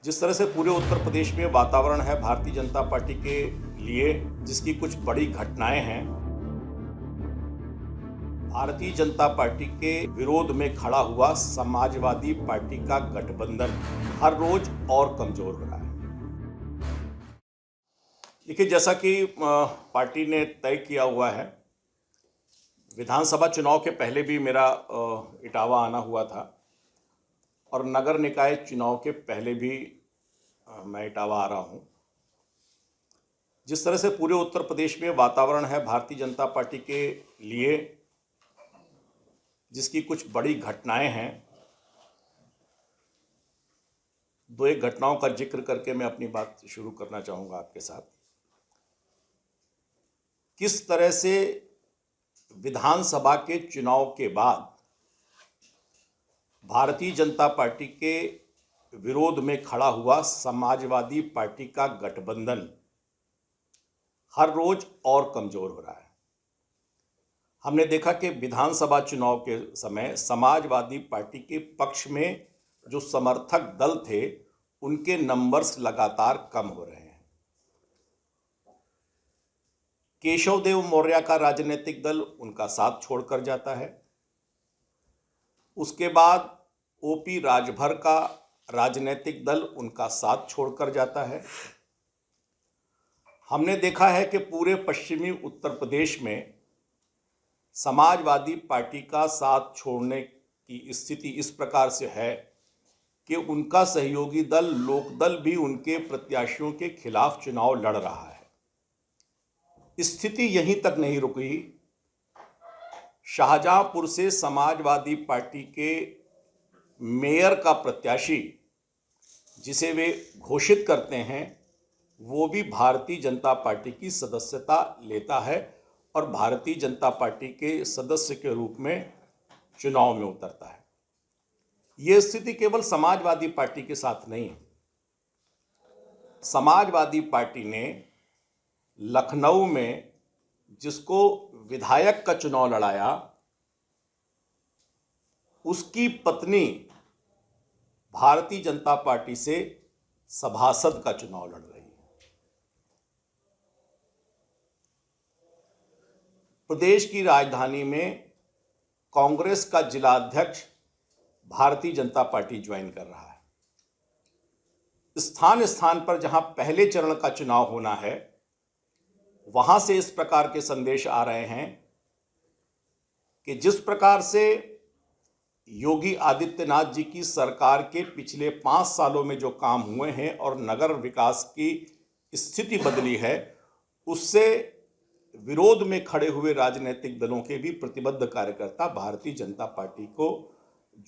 जिस तरह से पूरे उत्तर प्रदेश में वातावरण है भारतीय जनता पार्टी के लिए, जिसकी कुछ बड़ी घटनाएं हैं, भारतीय जनता पार्टी के विरोध में खड़ा हुआ समाजवादी पार्टी का गठबंधन हर रोज और कमजोर हो रहा है। देखिए, जैसा कि पार्टी ने तय किया हुआ है, विधानसभा चुनाव के पहले भी मेरा इटावा आना हुआ था और नगर निकाय चुनाव के पहले भी मैं इटावा आ रहा हूं। जिस तरह से पूरे उत्तर प्रदेश में वातावरण है भारतीय जनता पार्टी के लिए, जिसकी कुछ बड़ी घटनाएं हैं, दो एक घटनाओं का जिक्र करके मैं अपनी बात शुरू करना चाहूँगा आपके साथ। किस तरह से विधानसभा के चुनाव के बाद भारतीय जनता पार्टी के विरोध में खड़ा हुआ समाजवादी पार्टी का गठबंधन हर रोज और कमजोर हो रहा है। हमने देखा कि विधानसभा चुनाव के समय समाजवादी पार्टी के पक्ष में जो समर्थक दल थे, उनके नंबर्स लगातार कम हो रहे हैं। केशव देव मौर्य का राजनीतिक दल उनका साथ छोड़कर जाता है। उसके बाद ओपी राजभर का राजनीतिक दल उनका साथ छोड़कर जाता है। हमने देखा है कि पूरे पश्चिमी उत्तर प्रदेश में समाजवादी पार्टी का साथ छोड़ने की स्थिति इस प्रकार से है कि उनका सहयोगी दल लोकदल भी उनके प्रत्याशियों के खिलाफ चुनाव लड़ रहा है। स्थिति यहीं तक नहीं रुकी। शाहजहांपुर से समाजवादी पार्टी के मेयर का प्रत्याशी, जिसे वे घोषित करते हैं, वो भी भारतीय जनता पार्टी की सदस्यता लेता है और भारतीय जनता पार्टी के सदस्य के रूप में चुनाव में उतरता है। ये स्थिति केवल समाजवादी पार्टी के साथ नहीं है। समाजवादी पार्टी ने लखनऊ में जिसको विधायक का चुनाव लड़ाया, उसकी पत्नी भारतीय जनता पार्टी से सभासद का चुनाव लड़ रही है। प्रदेश की राजधानी में कांग्रेस का जिला अध्यक्ष भारतीय जनता पार्टी ज्वाइन कर रहा है। स्थान स्थान पर जहां पहले चरण का चुनाव होना है, वहां से इस प्रकार के संदेश आ रहे हैं कि जिस प्रकार से योगी आदित्यनाथ जी की सरकार के पिछले 5 सालों में जो काम हुए हैं और नगर विकास की स्थिति बदली है, उससे विरोध में खड़े हुए राजनीतिक दलों के भी प्रतिबद्ध कार्यकर्ता भारतीय जनता पार्टी को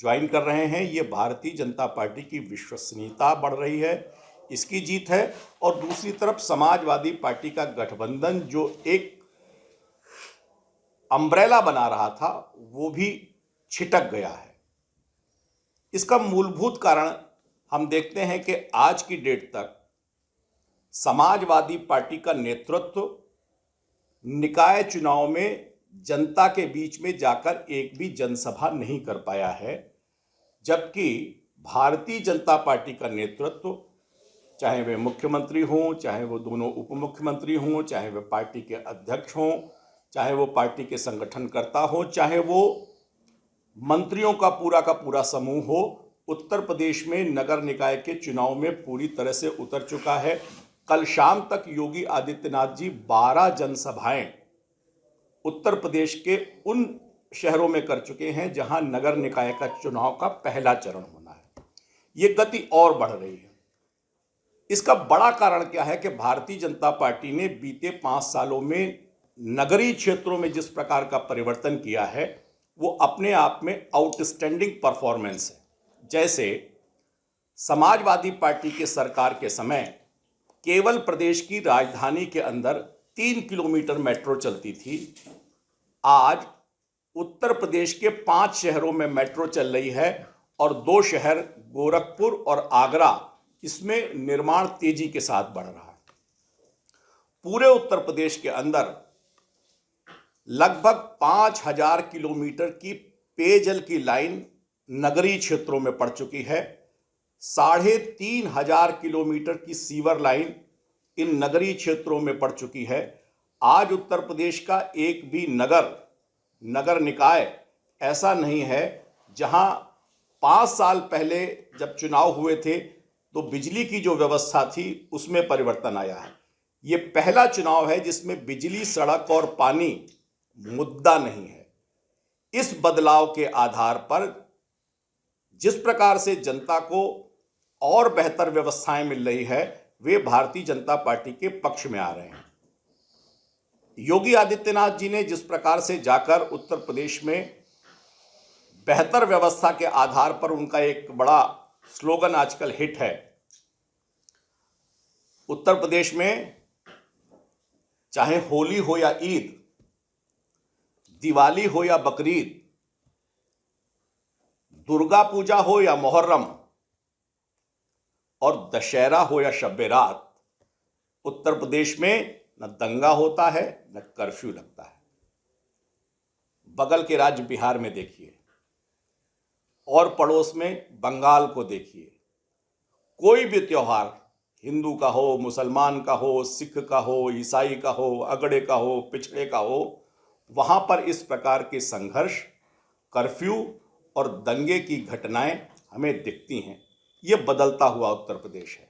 ज्वाइन कर रहे हैं। ये भारतीय जनता पार्टी की विश्वसनीयता बढ़ रही है, इसकी जीत है। और दूसरी तरफ समाजवादी पार्टी का गठबंधन जो एक अम्ब्रेला बना रहा था, वो भी छिटक गया है। इसका मूलभूत कारण हम देखते हैं कि आज की डेट तक समाजवादी पार्टी का नेतृत्व निकाय चुनाव में जनता के बीच में जाकर एक भी जनसभा नहीं कर पाया है, जबकि भारतीय जनता पार्टी का नेतृत्व, चाहे वे मुख्यमंत्री हों, चाहे वो दोनों उप मुख्यमंत्री हों, चाहे वे पार्टी के अध्यक्ष हों, चाहे वो पार्टी के संगठनकर्ता हो, चाहे वो मंत्रियों का पूरा समूह हो, उत्तर प्रदेश में नगर निकाय के चुनाव में पूरी तरह से उतर चुका है। कल शाम तक योगी आदित्यनाथ जी 12 जनसभाएं उत्तर प्रदेश के उन शहरों में कर चुके हैं जहां नगर निकाय का चुनाव का पहला चरण होना है। ये गति और बढ़ रही है। इसका बड़ा कारण क्या है कि भारतीय जनता पार्टी ने बीते 5 सालों में नगरीय क्षेत्रों में जिस प्रकार का परिवर्तन किया है, वो अपने आप में आउटस्टैंडिंग परफॉर्मेंस है। जैसे समाजवादी पार्टी के सरकार के समय केवल प्रदेश की राजधानी के अंदर 3 किलोमीटर मेट्रो चलती थी। आज उत्तर प्रदेश के 5 शहरों में मेट्रो चल रही है और 2 शहर गोरखपुर और आगरा, इसमें निर्माण तेजी के साथ बढ़ रहा है। पूरे उत्तर प्रदेश के अंदर लगभग 5000 किलोमीटर की पेयजल की लाइन नगरीय क्षेत्रों में पड़ चुकी है। 3,500 किलोमीटर की सीवर लाइन इन नगरीय क्षेत्रों में पड़ चुकी है। आज उत्तर प्रदेश का एक भी नगर निकाय ऐसा नहीं है जहां 5 साल पहले जब चुनाव हुए थे तो बिजली की जो व्यवस्था थी उसमें परिवर्तन आया है। ये पहला चुनाव है जिसमें बिजली, सड़क और पानी मुद्दा नहीं है। इस बदलाव के आधार पर जिस प्रकार से जनता को और बेहतर व्यवस्थाएं मिल रही है, वे भारतीय जनता पार्टी के पक्ष में आ रहे हैं। योगी आदित्यनाथ जी ने जिस प्रकार से जाकर उत्तर प्रदेश में बेहतर व्यवस्था के आधार पर, उनका एक बड़ा स्लोगन आजकल हिट है, उत्तर प्रदेश में चाहे होली हो या ईद, दिवाली हो या बकरीद, दुर्गा पूजा हो या मुहर्रम और दशहरा हो या शब रात, उत्तर प्रदेश में न दंगा होता है न कर्फ्यू लगता है। बगल के राज्य बिहार में देखिए और पड़ोस में बंगाल को देखिए, कोई भी त्योहार, हिंदू का हो, मुसलमान का हो, सिख का हो, ईसाई का हो, अगड़े का हो, पिछड़े का हो, वहां पर इस प्रकार के संघर्ष, कर्फ्यू और दंगे की घटनाएं हमें दिखती हैं। ये बदलता हुआ उत्तर प्रदेश है।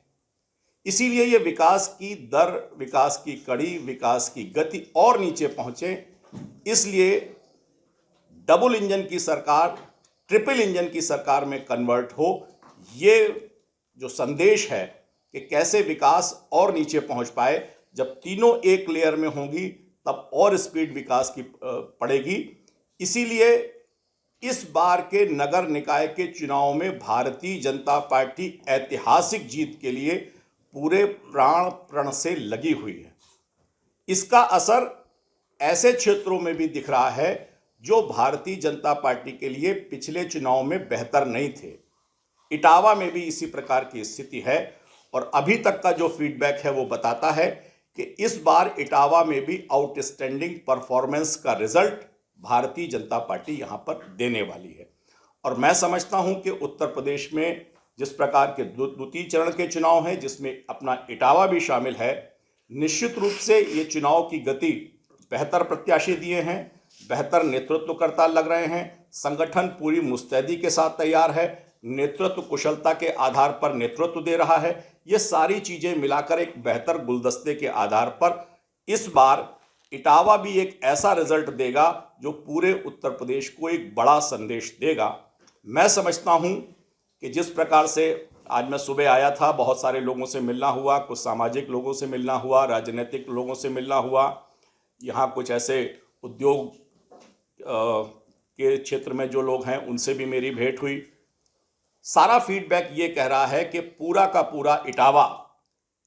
इसीलिए ये विकास की दर, विकास की कड़ी, विकास की गति और नीचे पहुंचे, इसलिए डबल इंजन की सरकार ट्रिपल इंजन की सरकार में कन्वर्ट हो। ये जो संदेश है कि कैसे विकास और नीचे पहुंच पाए, जब तीनों एक लेयर में होंगी तब और स्पीड विकास की पड़ेगी। इसीलिए इस बार के नगर निकाय के चुनाव में भारतीय जनता पार्टी ऐतिहासिक जीत के लिए पूरे प्राण प्रण से लगी हुई है। इसका असर ऐसे क्षेत्रों में भी दिख रहा है जो भारतीय जनता पार्टी के लिए पिछले चुनाव में बेहतर नहीं थे। इटावा में भी इसी प्रकार की स्थिति है और अभी तक का जो फीडबैक है वो बताता है कि इस बार इटावा में भी आउटस्टैंडिंग परफॉर्मेंस का रिजल्ट भारतीय जनता पार्टी यहां पर देने वाली है। और मैं समझता हूं कि उत्तर प्रदेश में जिस प्रकार के द्वितीय चरण के चुनाव हैं, जिसमें अपना इटावा भी शामिल है, निश्चित रूप से ये चुनाव की गति बेहतर प्रत्याशी दिए हैं, बेहतर नेतृत्वकर्ता लग रहे हैं, संगठन पूरी मुस्तैदी के साथ तैयार है, नेतृत्व कुशलता के आधार पर नेतृत्व दे रहा है। ये सारी चीजें मिलाकर एक बेहतर गुलदस्ते के आधार पर इस बार इटावा भी एक ऐसा रिजल्ट देगा जो पूरे उत्तर प्रदेश को एक बड़ा संदेश देगा। मैं समझता हूं कि जिस प्रकार से आज मैं सुबह आया था, बहुत सारे लोगों से मिलना हुआ, कुछ सामाजिक लोगों से मिलना हुआ, राजनीतिक लोगों से मिलना हुआ, यहाँ कुछ ऐसे उद्योग के क्षेत्र में जो लोग हैं उनसे भी मेरी भेंट हुई। सारा फीडबैक ये कह रहा है कि पूरा का पूरा इटावा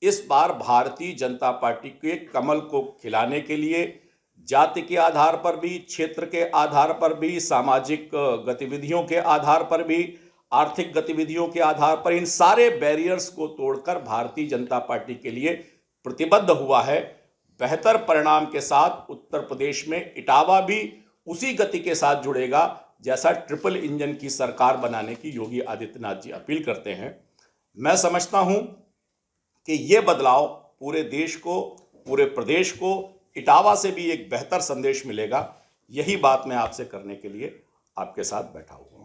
इस बार भारतीय जनता पार्टी के कमल को खिलाने के लिए जाति के आधार पर भी, क्षेत्र के आधार पर भी, सामाजिक गतिविधियों के आधार पर भी, आर्थिक गतिविधियों के आधार पर, इन सारे बैरियर्स को तोड़कर भारतीय जनता पार्टी के लिए प्रतिबद्ध हुआ है। बेहतर परिणाम के साथ उत्तर प्रदेश में इटावा भी उसी गति के साथ जुड़ेगा जैसा ट्रिपल इंजन की सरकार बनाने की योगी आदित्यनाथ जी अपील करते हैं। मैं समझता हूं कि ये बदलाव पूरे देश को, पूरे प्रदेश को इटावा से भी एक बेहतर संदेश मिलेगा। यही बात मैं आपसे करने के लिए आपके साथ बैठा हूं।